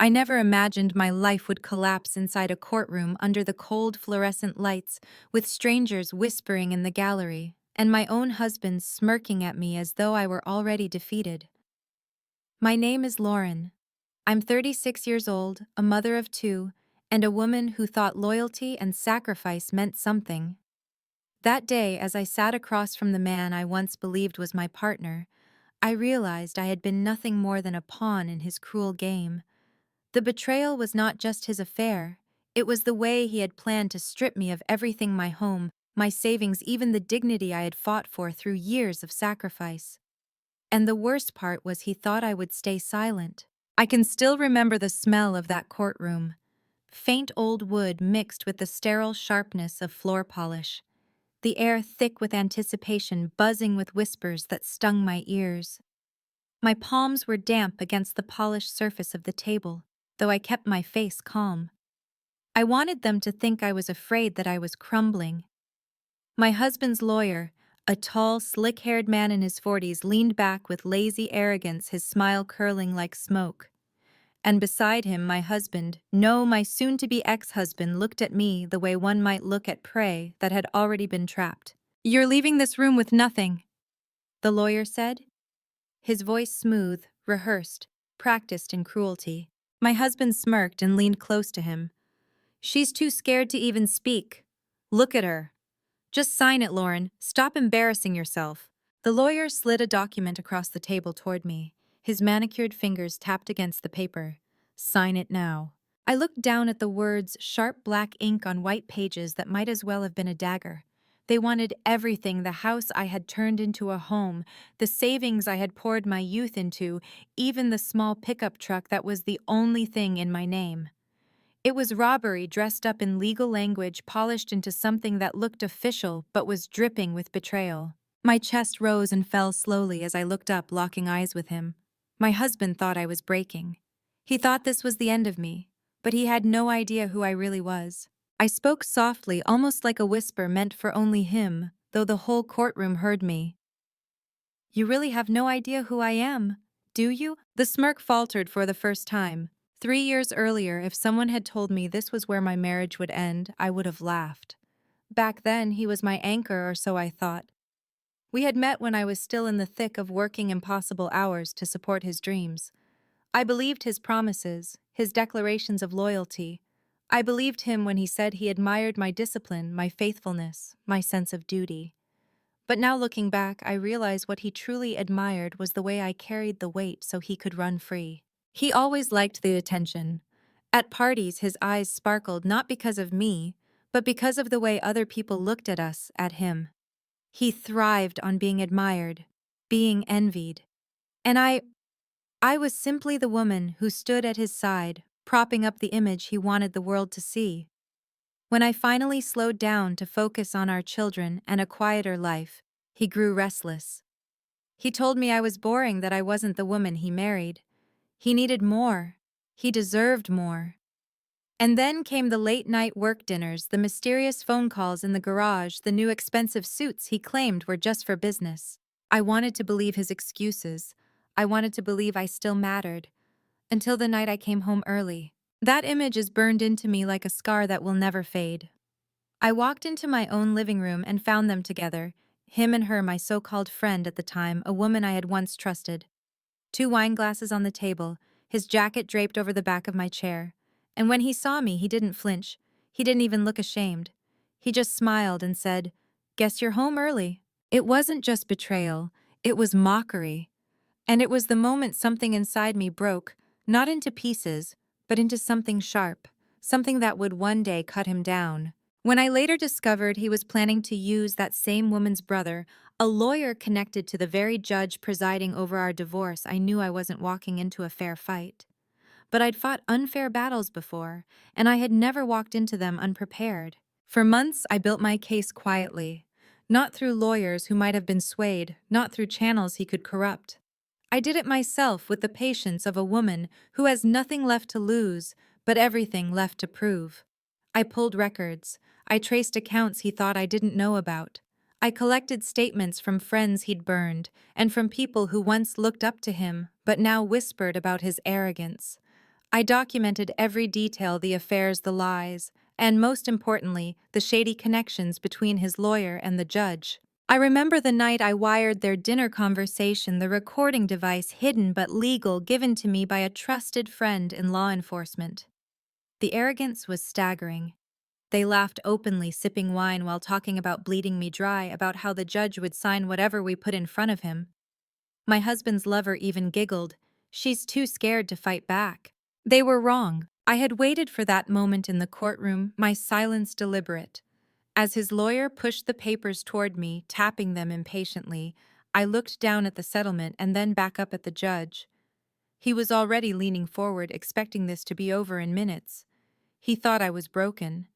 I never imagined my life would collapse inside a courtroom under the cold fluorescent lights, with strangers whispering in the gallery, and my own husband smirking at me as though I were already defeated. My name is Lauren. I'm 36 years old, a mother of two, and a woman who thought loyalty and sacrifice meant something. That day, as I sat across from the man I once believed was my partner, I realized I had been nothing more than a pawn in his cruel game. The betrayal was not just his affair, it was the way he had planned to strip me of everything: my home, my savings, even the dignity I had fought for through years of sacrifice. And the worst part was he thought I would stay silent. I can still remember the smell of that courtroom. Faint old wood mixed with the sterile sharpness of floor polish. The air thick with anticipation, buzzing with whispers that stung my ears. My palms were damp against the polished surface of the table, though I kept my face calm. I wanted them to think I was afraid that I was crumbling. My husband's lawyer, a tall, slick-haired man in his 40s, leaned back with lazy arrogance, his smile curling like smoke. And beside him, my husband, no, my soon-to-be ex-husband, looked at me the way one might look at prey that had already been trapped. "You're leaving this room with nothing," the lawyer said, his voice smooth, rehearsed, practiced in cruelty. My husband smirked and leaned close to him. "She's too scared to even speak. Look at her. Just sign it, Lauren. Stop embarrassing yourself." The lawyer slid a document across the table toward me. His manicured fingers tapped against the paper. "Sign it now." I looked down at the words, sharp black ink on white pages that might as well have been a dagger. They wanted everything: the house I had turned into a home, the savings I had poured my youth into, even the small pickup truck that was the only thing in my name. It was robbery dressed up in legal language, polished into something that looked official but was dripping with betrayal. My chest rose and fell slowly as I looked up, locking eyes with him. My husband thought I was breaking. He thought this was the end of me, but he had no idea who I really was. I spoke softly, almost like a whisper meant for only him, though the whole courtroom heard me. "You really have no idea who I am, do you?" The smirk faltered for the first time. 3 years earlier, if someone had told me this was where my marriage would end, I would have laughed. Back then, he was my anchor, or so I thought. We had met when I was still in the thick of working impossible hours to support his dreams. I believed his promises, his declarations of loyalty. I believed him when he said he admired my discipline, my faithfulness, my sense of duty. But now, looking back, I realize what he truly admired was the way I carried the weight so he could run free. He always liked the attention. At parties, his eyes sparkled not because of me, but because of the way other people looked at us, at him. He thrived on being admired, being envied. And I was simply the woman who stood at his side, propping up the image he wanted the world to see. When I finally slowed down to focus on our children and a quieter life, he grew restless. He told me I was boring, that I wasn't the woman he married. He needed more. He deserved more. And then came the late-night work dinners, the mysterious phone calls in the garage, the new expensive suits he claimed were just for business. I wanted to believe his excuses. I wanted to believe I still mattered. Until the night I came home early. That image is burned into me like a scar that will never fade. I walked into my own living room and found them together, him and her, my so-called friend at the time, a woman I had once trusted. 2 wine glasses on the table, his jacket draped over the back of my chair. And when he saw me, he didn't flinch. He didn't even look ashamed. He just smiled and said, "Guess you're home early." It wasn't just betrayal, it was mockery. And it was the moment something inside me broke, not into pieces, but into something sharp, something that would one day cut him down. When I later discovered he was planning to use that same woman's brother, a lawyer connected to the very judge presiding over our divorce, I knew I wasn't walking into a fair fight. But I'd fought unfair battles before, and I had never walked into them unprepared. For months, I built my case quietly, not through lawyers who might have been swayed, not through channels he could corrupt. I did it myself with the patience of a woman who has nothing left to lose, but everything left to prove. I pulled records. I traced accounts he thought I didn't know about. I collected statements from friends he'd burned, and from people who once looked up to him, but now whispered about his arrogance. I documented every detail, the affairs, the lies, and most importantly, the shady connections between his lawyer and the judge. I remember the night I wired their dinner conversation, the recording device hidden but legal given to me by a trusted friend in law enforcement. The arrogance was staggering. They laughed openly, sipping wine while talking about bleeding me dry, about how the judge would sign whatever we put in front of him. My husband's lover even giggled. She's too scared to fight back. They were wrong. I had waited for that moment in the courtroom, my silence deliberate. As his lawyer pushed the papers toward me, tapping them impatiently, I looked down at the settlement and then back up at the judge. He was already leaning forward, expecting this to be over in minutes. He thought I was broken.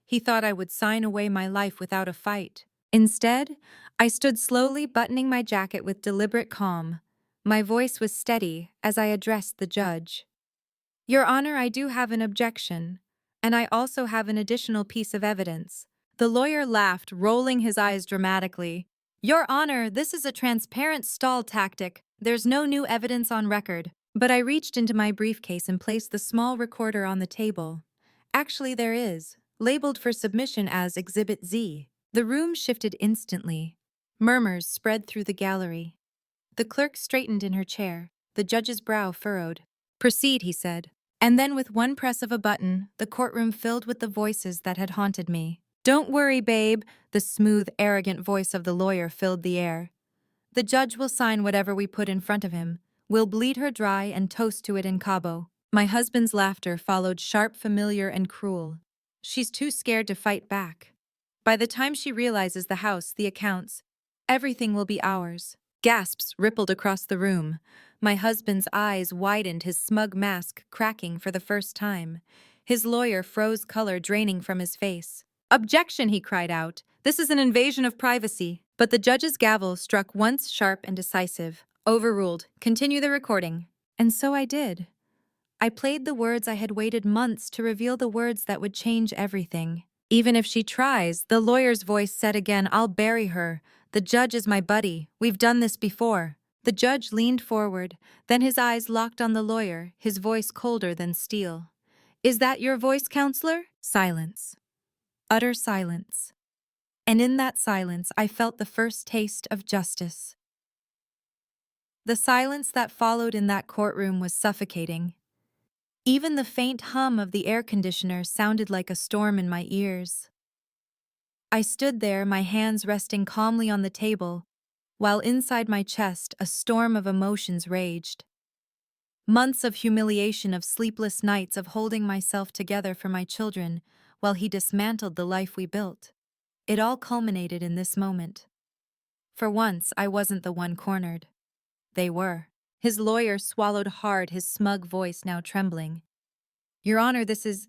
He thought I would sign away my life without a fight. Instead, I stood slowly, buttoning my jacket with deliberate calm. My voice was steady as I addressed the judge. Your Honor, I do have an objection, and I also have an additional piece of evidence. The lawyer laughed, rolling his eyes dramatically. Your Honor, this is a transparent stall tactic. There's no new evidence on record. But I reached into my briefcase and placed the small recorder on the table. Actually, there is, labeled for submission as Exhibit Z. The room shifted instantly. Murmurs spread through the gallery. The clerk straightened in her chair, the judge's brow furrowed. Proceed, he said. And then with one press of a button, the courtroom filled with the voices that had haunted me. Don't worry, babe, the smooth, arrogant voice of the lawyer filled the air. The judge will sign whatever we put in front of him. We'll bleed her dry and toast to it in Cabo. My husband's laughter followed, sharp, familiar, and cruel. She's too scared to fight back. By the time she realizes the house, the accounts, everything will be ours. Gasps rippled across the room. My husband's eyes widened, his smug mask cracking for the first time. His lawyer froze, color draining from his face. Objection, he cried out. This is an invasion of privacy. But the judge's gavel struck once, sharp and decisive. Overruled. Continue the recording. And so I did. I played the words I had waited months to reveal, the words that would change everything. Even if she tries, the lawyer's voice said again, I'll bury her. The judge is my buddy. We've done this before. The judge leaned forward, then his eyes locked on the lawyer, his voice colder than steel. Is that your voice, counselor? Silence. Utter silence. And in that silence, I felt the first taste of justice. The silence that followed in that courtroom was suffocating. Even the faint hum of the air conditioner sounded like a storm in my ears. I stood there, my hands resting calmly on the table, while inside my chest a storm of emotions raged. Months of humiliation, of sleepless nights, of holding myself together for my children, while he dismantled the life we built. It all culminated in this moment. For once, I wasn't the one cornered. They were. His lawyer swallowed hard, his smug voice now trembling. Your Honor, this is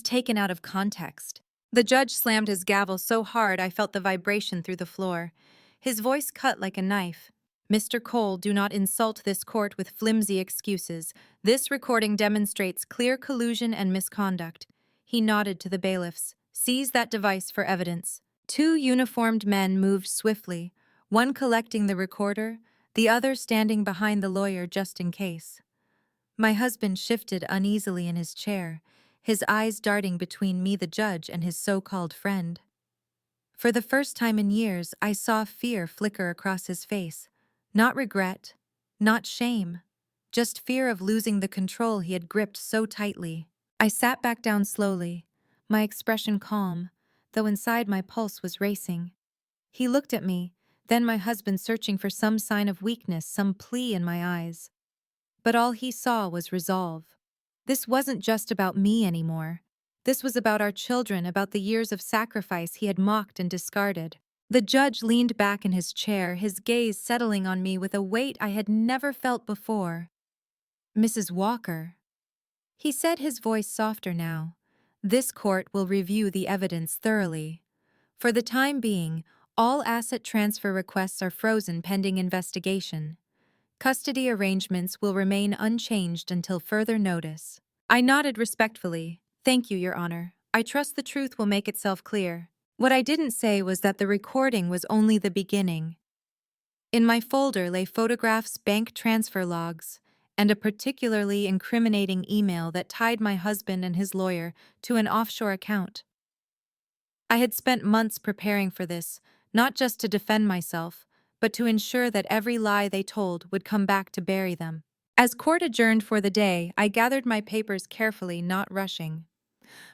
taken out of context. The judge slammed his gavel so hard I felt the vibration through the floor. His voice cut like a knife. Mr. Cole, do not insult this court with flimsy excuses. This recording demonstrates clear collusion and misconduct. He nodded to the bailiffs. Seize that device for evidence. Two uniformed men moved swiftly, one collecting the recorder, the other standing behind the lawyer just in case. My husband shifted uneasily in his chair, his eyes darting between me, the judge, and his so-called friend. For the first time in years, I saw fear flicker across his face. Not regret, not shame, just fear of losing the control he had gripped so tightly. I sat back down slowly, my expression calm, though inside my pulse was racing. He looked at me, then my husband, searching for some sign of weakness, some plea in my eyes. But all he saw was resolve. This wasn't just about me anymore. This was about our children, about the years of sacrifice he had mocked and discarded. The judge leaned back in his chair, his gaze settling on me with a weight I had never felt before. Mrs. Walker, he said, his voice softer now, this court will review the evidence thoroughly. For the time being, all asset transfer requests are frozen pending investigation. Custody arrangements will remain unchanged until further notice. I nodded respectfully. Thank you, Your Honor. I trust the truth will make itself clear. What I didn't say was that the recording was only the beginning. In my folder lay photographs, bank transfer logs, and a particularly incriminating email that tied my husband and his lawyer to an offshore account. I had spent months preparing for this, not just to defend myself, but to ensure that every lie they told would come back to bury them. As court adjourned for the day, I gathered my papers carefully, not rushing.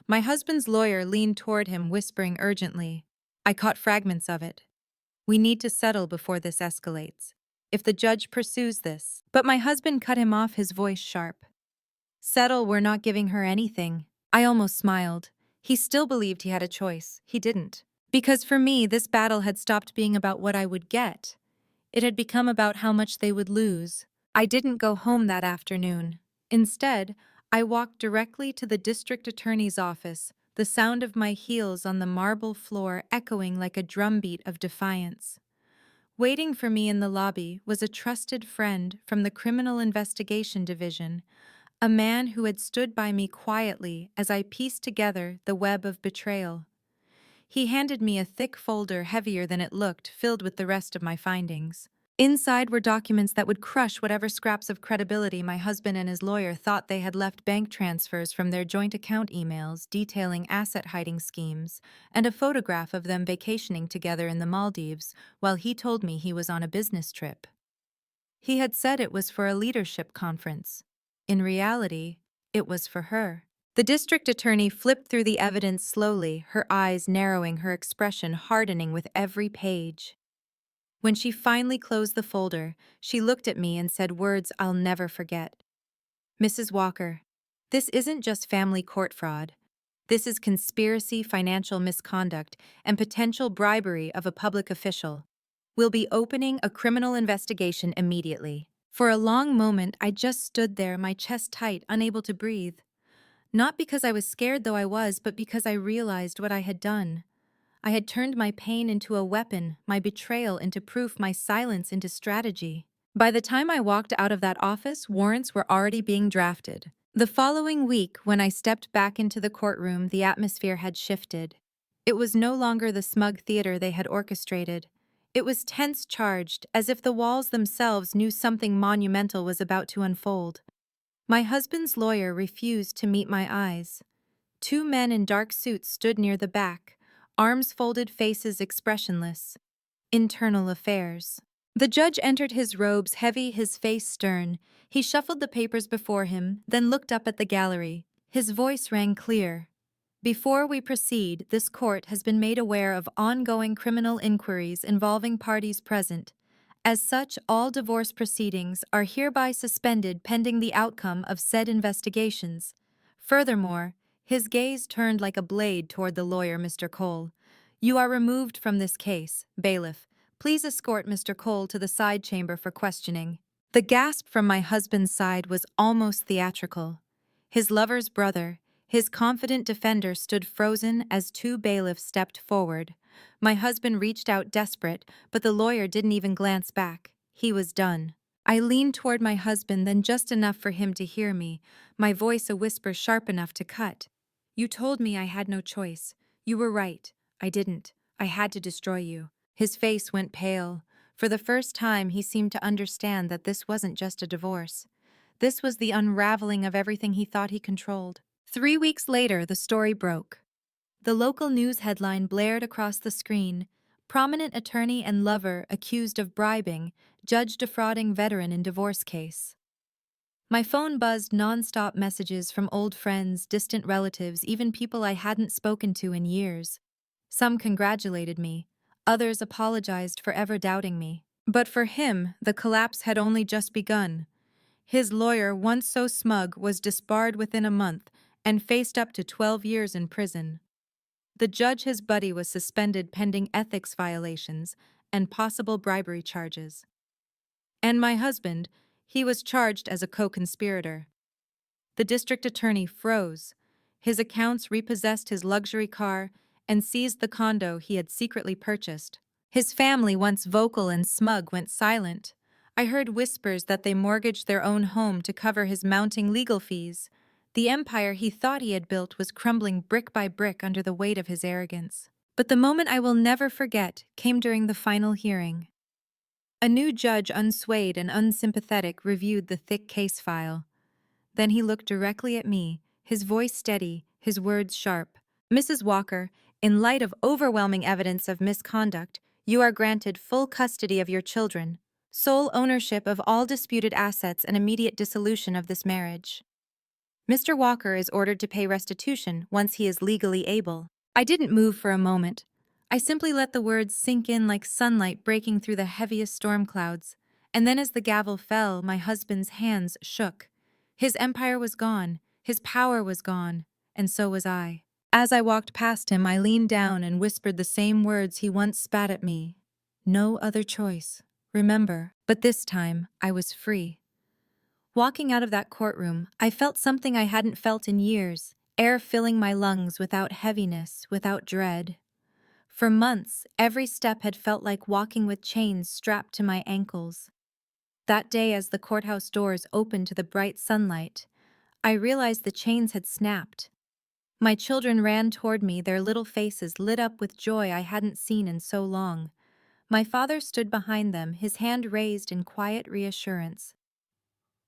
My husband's lawyer leaned toward him, whispering urgently. I caught fragments of it. We need to settle before this escalates. If the judge pursues this. But my husband cut him off, his voice sharp. Settle, we're not giving her anything. I almost smiled. He still believed he had a choice. He didn't. Because for me, this battle had stopped being about what I would get. It had become about how much they would lose. I didn't go home that afternoon. Instead, I walked directly to the district attorney's office, the sound of my heels on the marble floor echoing like a drumbeat of defiance. Waiting for me in the lobby was a trusted friend from the Criminal Investigation Division, a man who had stood by me quietly as I pieced together the web of betrayal. He handed me a thick folder heavier than it looked, filled with the rest of my findings. Inside were documents that would crush whatever scraps of credibility my husband and his lawyer thought they had left: bank transfers from their joint account emails detailing asset hiding schemes, and a photograph of them vacationing together in the Maldives while he told me he was on a business trip. He had said it was for a leadership conference. In reality, it was for her. The district attorney flipped through the evidence slowly, her eyes narrowing, her expression hardening with every page. When she finally closed the folder, she looked at me and said words I'll never forget. Mrs. Walker, this isn't just family court fraud. This is conspiracy, financial misconduct, and potential bribery of a public official. We'll be opening a criminal investigation immediately. For a long moment, I just stood there, my chest tight, unable to breathe. Not because I was scared, though I was, but because I realized what I had done. I had turned my pain into a weapon, my betrayal into proof, my silence into strategy. By the time I walked out of that office, warrants were already being drafted. The following week, when I stepped back into the courtroom, the atmosphere had shifted. It was no longer the smug theater they had orchestrated. It was tense, charged, as if the walls themselves knew something monumental was about to unfold. My husband's lawyer refused to meet my eyes. Two men in dark suits stood near the back, arms folded, faces expressionless. Internal affairs. The judge entered, his robes heavy, his face stern. He shuffled the papers before him, then looked up at the gallery. His voice rang clear. Before we proceed, this court has been made aware of ongoing criminal inquiries involving parties present. As such, all divorce proceedings are hereby suspended pending the outcome of said investigations. Furthermore, his gaze turned like a blade toward the lawyer, Mr. Cole. You are removed from this case. Bailiff, please escort Mr. Cole to the side chamber for questioning. The gasp from my husband's side was almost theatrical. His lover's brother, his confident defender, stood frozen as two bailiffs stepped forward. My husband reached out, desperate, but the lawyer didn't even glance back. He was done. I leaned toward my husband, then just enough for him to hear me, my voice a whisper sharp enough to cut. You told me I had no choice. You were right. I didn't. I had to destroy you. His face went pale. For the first time, he seemed to understand that this wasn't just a divorce. This was the unraveling of everything he thought he controlled. 3 weeks later, the story broke. The local news headline blared across the screen. Prominent attorney and lover accused of bribing, judge defrauding veteran in divorce case. My phone buzzed, non-stop messages from old friends, distant relatives, even people I hadn't spoken to in years. Some congratulated me. Others apologized for ever doubting me. But for him, the collapse had only just begun. His lawyer, once so smug, was disbarred within a month and faced up to 12 years in prison. The judge, his buddy, was suspended pending ethics violations and possible bribery charges. And my husband, he was charged as a co-conspirator. The district attorney froze. His accounts repossessed his luxury car and seized the condo he had secretly purchased. His family, once vocal and smug, went silent. I heard whispers that they mortgaged their own home to cover his mounting legal fees. The empire he thought he had built was crumbling brick by brick under the weight of his arrogance. But the moment I will never forget came during the final hearing. A new judge, unswayed and unsympathetic, reviewed the thick case file. Then he looked directly at me, his voice steady, his words sharp. "Mrs. Walker, in light of overwhelming evidence of misconduct, you are granted full custody of your children, sole ownership of all disputed assets, and immediate dissolution of this marriage. Mr. Walker is ordered to pay restitution once he is legally able." I didn't move for a moment. I simply let the words sink in like sunlight breaking through the heaviest storm clouds. And then as the gavel fell, my husband's hands shook. His empire was gone, his power was gone, and so was I. As I walked past him, I leaned down and whispered the same words he once spat at me. "No other choice. Remember." But this time, I was free. Walking out of that courtroom, I felt something I hadn't felt in years, air filling my lungs without heaviness, without dread. For months, every step had felt like walking with chains strapped to my ankles. That day, as the courthouse doors opened to the bright sunlight, I realized the chains had snapped. My children ran toward me, their little faces lit up with joy I hadn't seen in so long. My father stood behind them, his hand raised in quiet reassurance.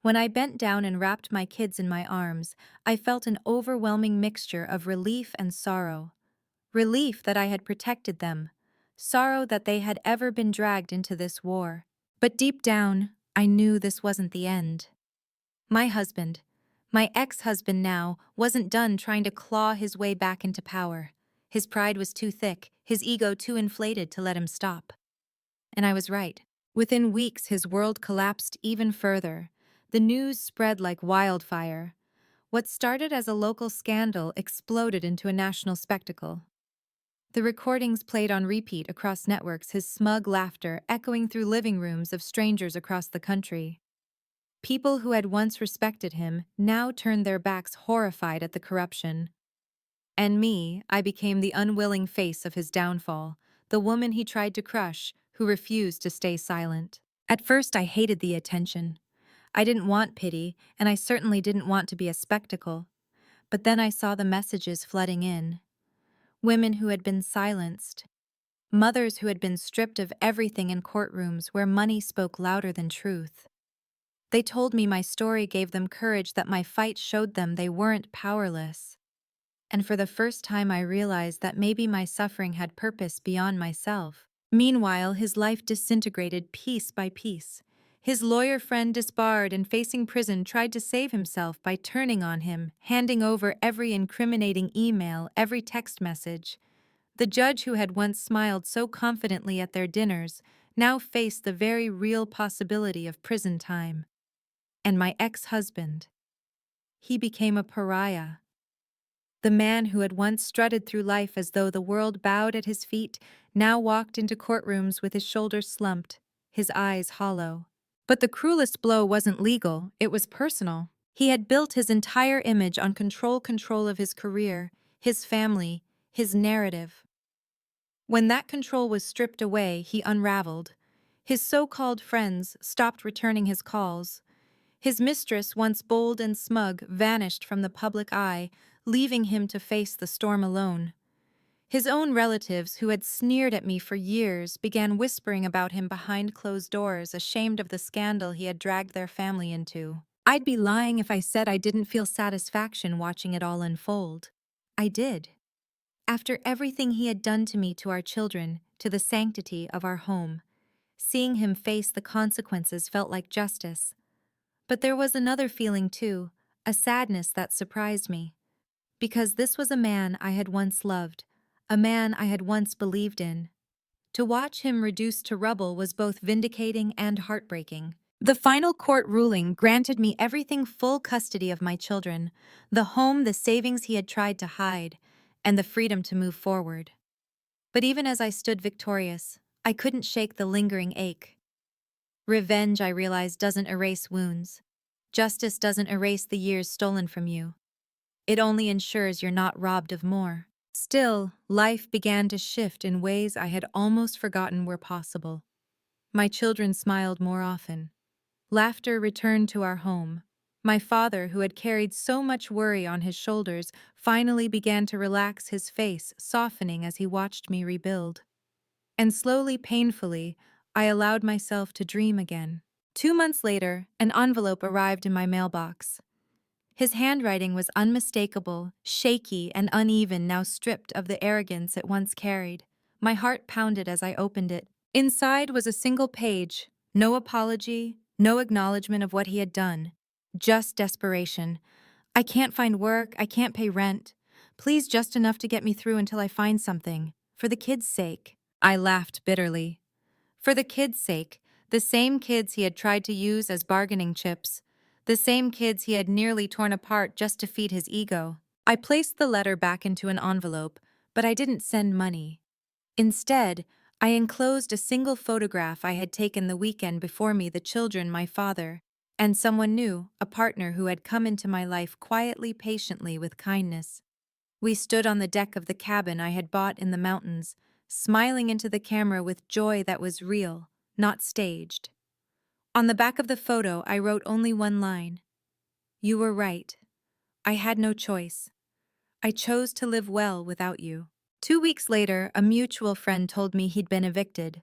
When I bent down and wrapped my kids in my arms, I felt an overwhelming mixture of relief and sorrow. Relief that I had protected them, sorrow that they had ever been dragged into this war. But deep down, I knew this wasn't the end. My husband, my ex-husband now, wasn't done trying to claw his way back into power. His pride was too thick, his ego too inflated to let him stop. And I was right. Within weeks, his world collapsed even further. The news spread like wildfire. What started as a local scandal exploded into a national spectacle. The recordings played on repeat across networks, his smug laughter echoing through living rooms of strangers across the country. People who had once respected him now turned their backs horrified at the corruption. And me, I became the unwilling face of his downfall, the woman he tried to crush, who refused to stay silent. At first, I hated the attention. I didn't want pity, and I certainly didn't want to be a spectacle. But then I saw the messages flooding in. Women who had been silenced. Mothers who had been stripped of everything in courtrooms where money spoke louder than truth. They told me my story gave them courage, that my fight showed them they weren't powerless. And for the first time I realized that maybe my suffering had purpose beyond myself. Meanwhile, his life disintegrated piece by piece. His lawyer friend, disbarred and facing prison, tried to save himself by turning on him, handing over every incriminating email, every text message. The judge who had once smiled so confidently at their dinners now faced the very real possibility of prison time. And my ex-husband, he became a pariah. The man who had once strutted through life as though the world bowed at his feet now walked into courtrooms with his shoulders slumped, his eyes hollow. But the cruelest blow wasn't legal, it was personal. He had built his entire image on control of his career, his family, his narrative. When that control was stripped away, he unraveled. His so-called friends stopped returning his calls. His mistress, once bold and smug, vanished from the public eye, leaving him to face the storm alone. His own relatives, who had sneered at me for years, began whispering about him behind closed doors, ashamed of the scandal he had dragged their family into. I'd be lying if I said I didn't feel satisfaction watching it all unfold. I did. After everything he had done to me, to our children, to the sanctity of our home, seeing him face the consequences felt like justice. But there was another feeling too, a sadness that surprised me. Because this was a man I had once loved, a man I had once believed in. To watch him reduced to rubble was both vindicating and heartbreaking. The final court ruling granted me everything: full custody of my children, the home, the savings he had tried to hide, and the freedom to move forward. But even as I stood victorious, I couldn't shake the lingering ache. Revenge, I realized, doesn't erase wounds. Justice doesn't erase the years stolen from you. It only ensures you're not robbed of more. Still, life began to shift in ways I had almost forgotten were possible. My children smiled more often. Laughter returned to our home. My father, who had carried so much worry on his shoulders, finally began to relax, his face softening as he watched me rebuild. And slowly, painfully, I allowed myself to dream again. 2 months later, an envelope arrived in my mailbox. His handwriting was unmistakable, shaky, and uneven, now stripped of the arrogance it once carried. My heart pounded as I opened it. Inside was a single page, no apology, no acknowledgement of what he had done, just desperation. I can't find work, I can't pay rent. Please, just enough to get me through until I find something. For the kids' sake. I laughed bitterly. For the kids' sake, the same kids he had tried to use as bargaining chips, the same kids he had nearly torn apart just to feed his ego. I placed the letter back into an envelope, but I didn't send money. Instead, I enclosed a single photograph I had taken the weekend before me, the children, my father, and someone new, a partner who had come into my life quietly, patiently, with kindness. We stood on the deck of the cabin I had bought in the mountains, smiling into the camera with joy that was real, not staged. On the back of the photo, I wrote only one line. You were right. I had no choice. I chose to live well without you. 2 weeks later, a mutual friend told me he'd been evicted.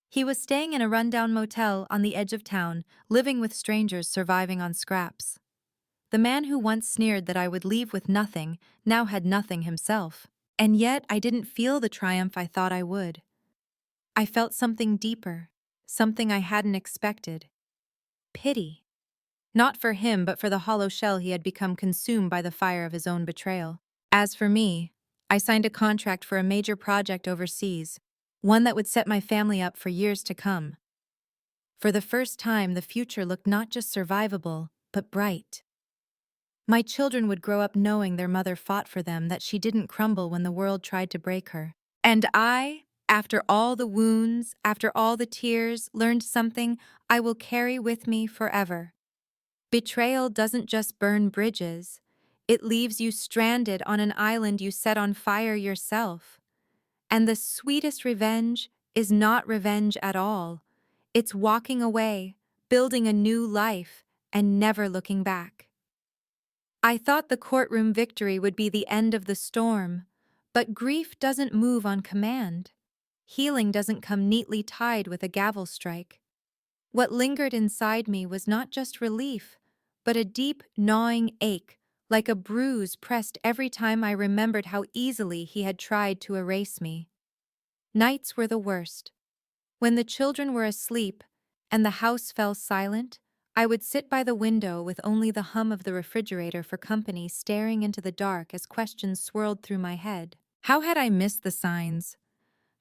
He was staying in a rundown motel on the edge of town, living with strangers, surviving on scraps. The man who once sneered that I would leave with nothing now had nothing himself. And yet I didn't feel the triumph I thought I would. I felt something deeper, something I hadn't expected. Pity. Not for him, but for the hollow shell he had become, consumed by the fire of his own betrayal. As for me, I signed a contract for a major project overseas, one that would set my family up for years to come. For the first time, the future looked not just survivable, but bright. My children would grow up knowing their mother fought for them, that she didn't crumble when the world tried to break her. And I, after all the wounds, after all the tears, learned something I will carry with me forever. Betrayal doesn't just burn bridges. It leaves you stranded on an island you set on fire yourself. And the sweetest revenge is not revenge at all. It's walking away, building a new life, and never looking back. I thought the courtroom victory would be the end of the storm, but grief doesn't move on command. Healing doesn't come neatly tied with a gavel strike. What lingered inside me was not just relief, but a deep, gnawing ache, like a bruise pressed every time I remembered how easily he had tried to erase me. Nights were the worst. When the children were asleep and the house fell silent, I would sit by the window with only the hum of the refrigerator for company, staring into the dark as questions swirled through my head. How had I missed the signs?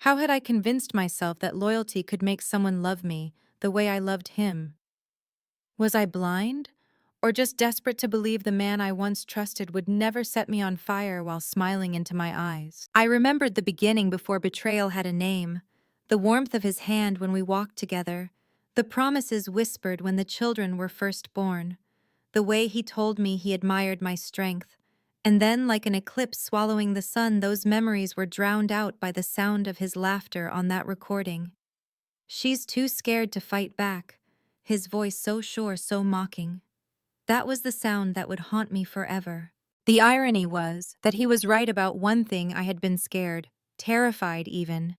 How had I convinced myself that loyalty could make someone love me the way I loved him? Was I blind? Or just desperate to believe the man I once trusted would never set me on fire while smiling into my eyes? I remembered the beginning before betrayal had a name, the warmth of his hand when we walked together, the promises whispered when the children were first born, the way he told me he admired my strength. And then, like an eclipse swallowing the sun, those memories were drowned out by the sound of his laughter on that recording. She's too scared to fight back, his voice so sure, so mocking. That was the sound that would haunt me forever. The irony was that he was right about one thing. I had been scared, terrified even.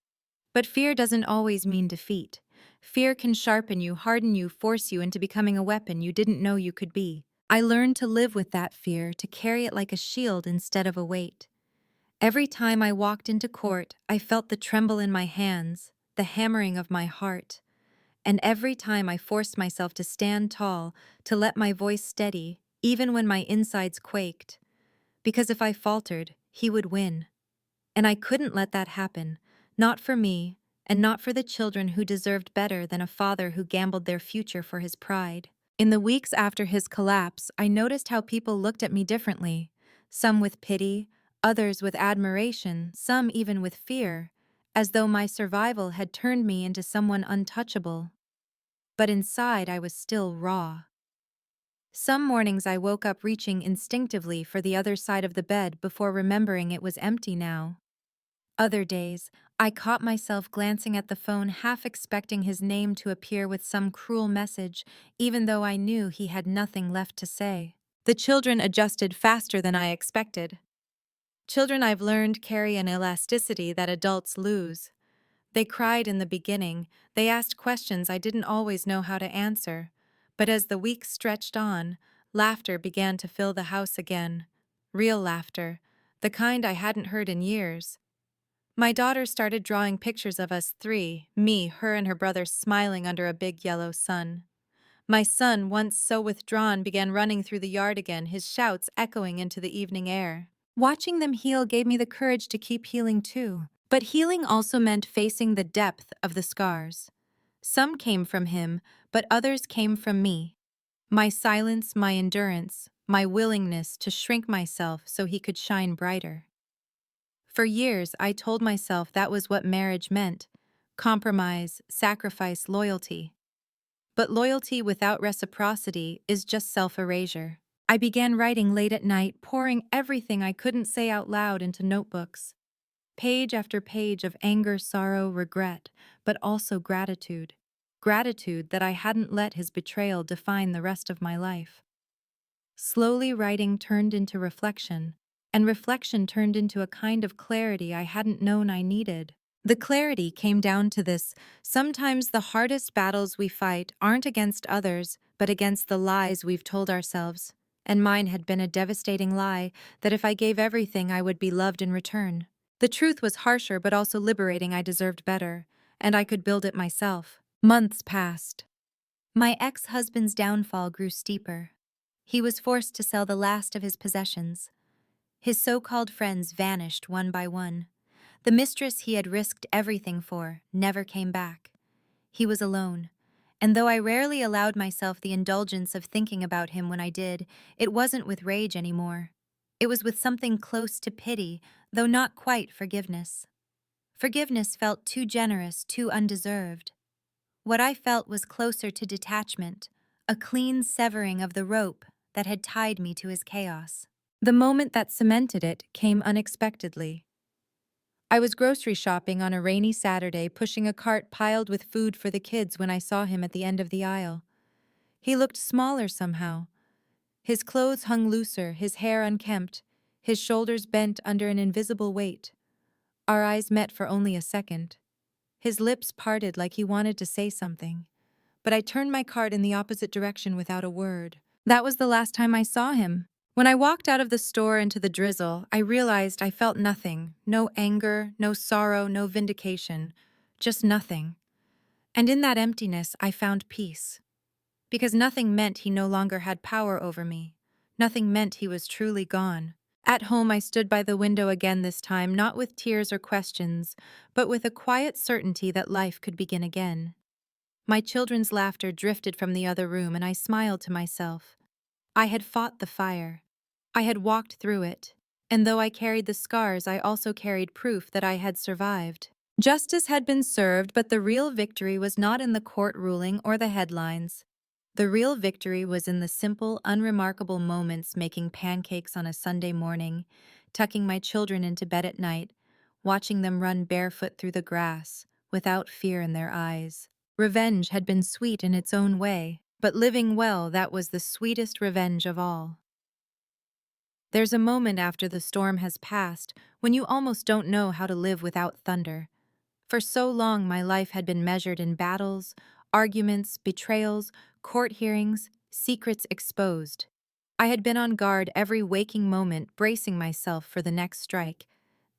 But fear doesn't always mean defeat. Fear can sharpen you, harden you, force you into becoming a weapon you didn't know you could be. I learned to live with that fear, to carry it like a shield instead of a weight. Every time I walked into court, I felt the tremble in my hands, the hammering of my heart. And every time I forced myself to stand tall, to let my voice steady, even when my insides quaked. Because if I faltered, he would win. And I couldn't let that happen, not for me, and not for the children who deserved better than a father who gambled their future for his pride. In the weeks after his collapse, I noticed how people looked at me differently, some with pity, others with admiration, some even with fear, as though my survival had turned me into someone untouchable. But inside I was still raw. Some mornings I woke up reaching instinctively for the other side of the bed before remembering it was empty now. Other days, I caught myself glancing at the phone, half expecting his name to appear with some cruel message, even though I knew he had nothing left to say. The children adjusted faster than I expected. Children, I've learned, carry an elasticity that adults lose. They cried in the beginning, they asked questions I didn't always know how to answer. But as the weeks stretched on, laughter began to fill the house again. Real laughter, the kind I hadn't heard in years. My daughter started drawing pictures of us three, me, her, and her brother smiling under a big yellow sun. My son, once so withdrawn, began running through the yard again, his shouts echoing into the evening air. Watching them heal gave me the courage to keep healing too. But healing also meant facing the depth of the scars. Some came from him, but others came from me. My silence, my endurance, my willingness to shrink myself so he could shine brighter. For years, I told myself that was what marriage meant: compromise, sacrifice, loyalty. But loyalty without reciprocity is just self-erasure. I began writing late at night, pouring everything I couldn't say out loud into notebooks. Page after page of anger, sorrow, regret, but also gratitude. Gratitude that I hadn't let his betrayal define the rest of my life. Slowly, writing turned into reflection, and reflection turned into a kind of clarity I hadn't known I needed. The clarity came down to this: sometimes the hardest battles we fight aren't against others, but against the lies we've told ourselves. And mine had been a devastating lie, that if I gave everything I would be loved in return. The truth was harsher but also liberating. I deserved better, and I could build it myself. Months passed. My ex-husband's downfall grew steeper. He was forced to sell the last of his possessions. His so-called friends vanished one by one. The mistress he had risked everything for never came back. He was alone, and though I rarely allowed myself the indulgence of thinking about him when I did, it wasn't with rage anymore. It was with something close to pity, though not quite forgiveness. Forgiveness felt too generous, too undeserved. What I felt was closer to detachment, a clean severing of the rope that had tied me to his chaos. The moment that cemented it came unexpectedly. I was grocery shopping on a rainy Saturday, pushing a cart piled with food for the kids when I saw him at the end of the aisle. He looked smaller somehow. His clothes hung looser, his hair unkempt, his shoulders bent under an invisible weight. Our eyes met for only a second. His lips parted like he wanted to say something, but I turned my cart in the opposite direction without a word. That was the last time I saw him. When I walked out of the store into the drizzle, I realized I felt nothing. No anger, no sorrow, no vindication. Just nothing. And in that emptiness, I found peace. Because nothing meant he no longer had power over me. Nothing meant he was truly gone. At home, I stood by the window again this time, not with tears or questions, but with a quiet certainty that life could begin again. My children's laughter drifted from the other room, and I smiled to myself. I had fought the fire. I had walked through it. And though I carried the scars, I also carried proof that I had survived. Justice had been served, but the real victory was not in the court ruling or the headlines. The real victory was in the simple, unremarkable moments: making pancakes on a Sunday morning, tucking my children into bed at night, watching them run barefoot through the grass, without fear in their eyes. Revenge had been sweet in its own way, but living well, that was the sweetest revenge of all. There's a moment after the storm has passed when you almost don't know how to live without thunder. For so long, my life had been measured in battles, arguments, betrayals, court hearings, secrets exposed. I had been on guard every waking moment, bracing myself for the next strike.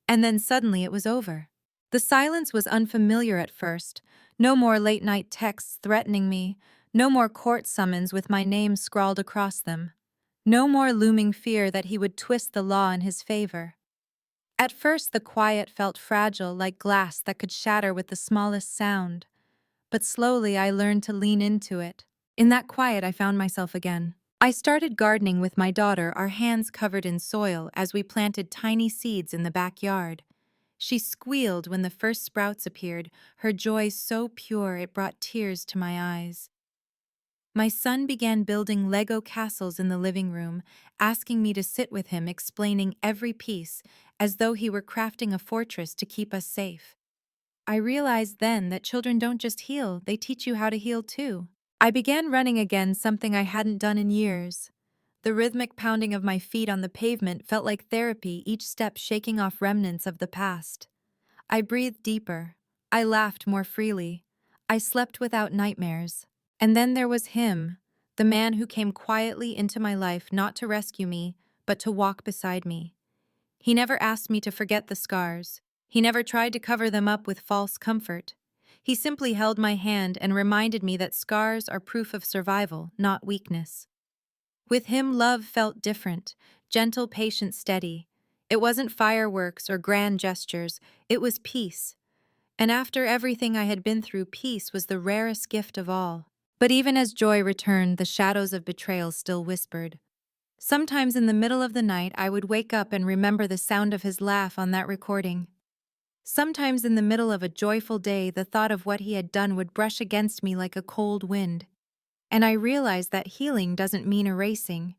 And then suddenly it was over. The silence was unfamiliar at first. No more late-night texts threatening me. No more court summons with my name scrawled across them. No more looming fear that he would twist the law in his favor. At first, the quiet felt fragile, like glass that could shatter with the smallest sound. But slowly, I learned to lean into it. In that quiet, I found myself again. I started gardening with my daughter, our hands covered in soil as we planted tiny seeds in the backyard. She squealed when the first sprouts appeared, her joy so pure it brought tears to my eyes. My son began building Lego castles in the living room, asking me to sit with him, explaining every piece, as though he were crafting a fortress to keep us safe. I realized then that children don't just heal, they teach you how to heal too. I began running again, something I hadn't done in years. The rhythmic pounding of my feet on the pavement felt like therapy, each step shaking off remnants of the past. I breathed deeper, I laughed more freely. I slept without nightmares. And then there was him, the man who came quietly into my life not to rescue me, but to walk beside me. He never asked me to forget the scars. He never tried to cover them up with false comfort. He simply held my hand and reminded me that scars are proof of survival, not weakness. With him, love felt different, gentle, patient, steady. It wasn't fireworks or grand gestures, it was peace. And after everything I had been through, peace was the rarest gift of all. But even as joy returned, the shadows of betrayal still whispered. Sometimes in the middle of the night, I would wake up and remember the sound of his laugh on that recording. Sometimes in the middle of a joyful day, the thought of what he had done would brush against me like a cold wind. And I realized that healing doesn't mean erasing.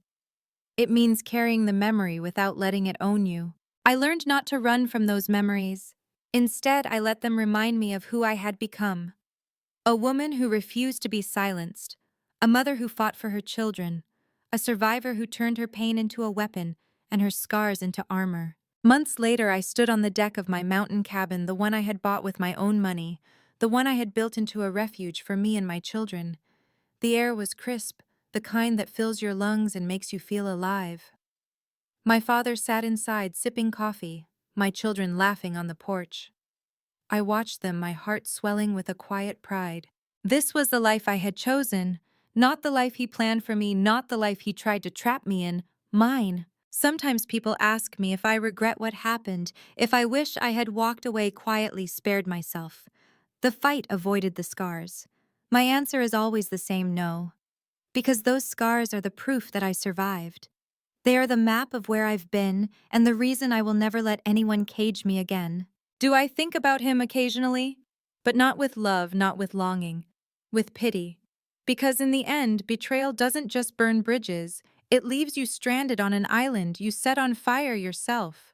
It means carrying the memory without letting it own you. I learned not to run from those memories. Instead, I let them remind me of who I had become. A woman who refused to be silenced, a mother who fought for her children, a survivor who turned her pain into a weapon and her scars into armor. Months later, I stood on the deck of my mountain cabin, the one I had bought with my own money, the one I had built into a refuge for me and my children. The air was crisp, the kind that fills your lungs and makes you feel alive. My father sat inside sipping coffee, my children laughing on the porch. I watched them, my heart swelling with a quiet pride. This was the life I had chosen, not the life he planned for me, not the life he tried to trap me in, mine. Sometimes people ask me if I regret what happened, if I wish I had walked away quietly, spared myself. The fight avoided the scars. My answer is always the same: no. Because those scars are the proof that I survived. They are the map of where I've been and the reason I will never let anyone cage me again. Do I think about him occasionally? But not with love, not with longing, with pity. Because in the end, betrayal doesn't just burn bridges, it leaves you stranded on an island you set on fire yourself.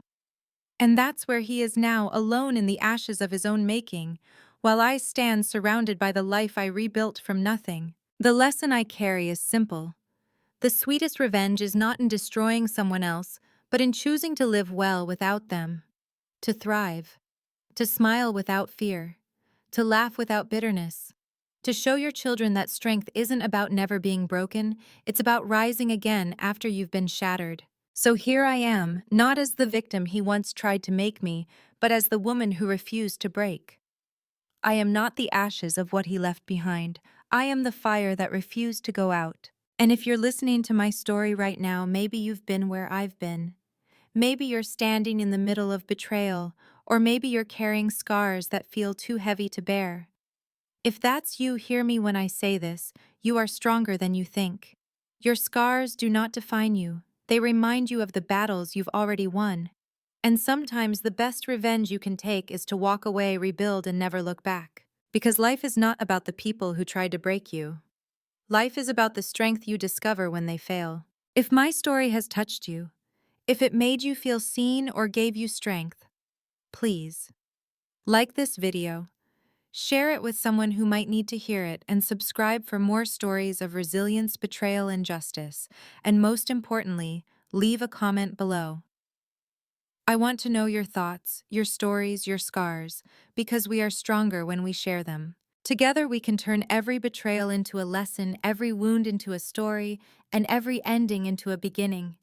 And that's where he is now, alone in the ashes of his own making, while I stand surrounded by the life I rebuilt from nothing. The lesson I carry is simple. The sweetest revenge is not in destroying someone else, but in choosing to live well without them, to thrive, to smile without fear, to laugh without bitterness, to show your children that strength isn't about never being broken, it's about rising again after you've been shattered. So here I am, not as the victim he once tried to make me, but as the woman who refused to break. I am not the ashes of what he left behind. I am the fire that refused to go out. And if you're listening to my story right now, maybe you've been where I've been. Maybe you're standing in the middle of betrayal, or maybe you're carrying scars that feel too heavy to bear. If that's you, hear me when I say this: you are stronger than you think. Your scars do not define you. They remind you of the battles you've already won. And sometimes the best revenge you can take is to walk away, rebuild, and never look back. Because life is not about the people who tried to break you. Life is about the strength you discover when they fail. If my story has touched you, if it made you feel seen or gave you strength, please like this video, share it with someone who might need to hear it, and subscribe for more stories of resilience, betrayal, and justice. And most importantly, leave a comment below. I want to know your thoughts, your stories, your scars, because we are stronger when we share them. Together we can turn every betrayal into a lesson, every wound into a story, and every ending into a beginning.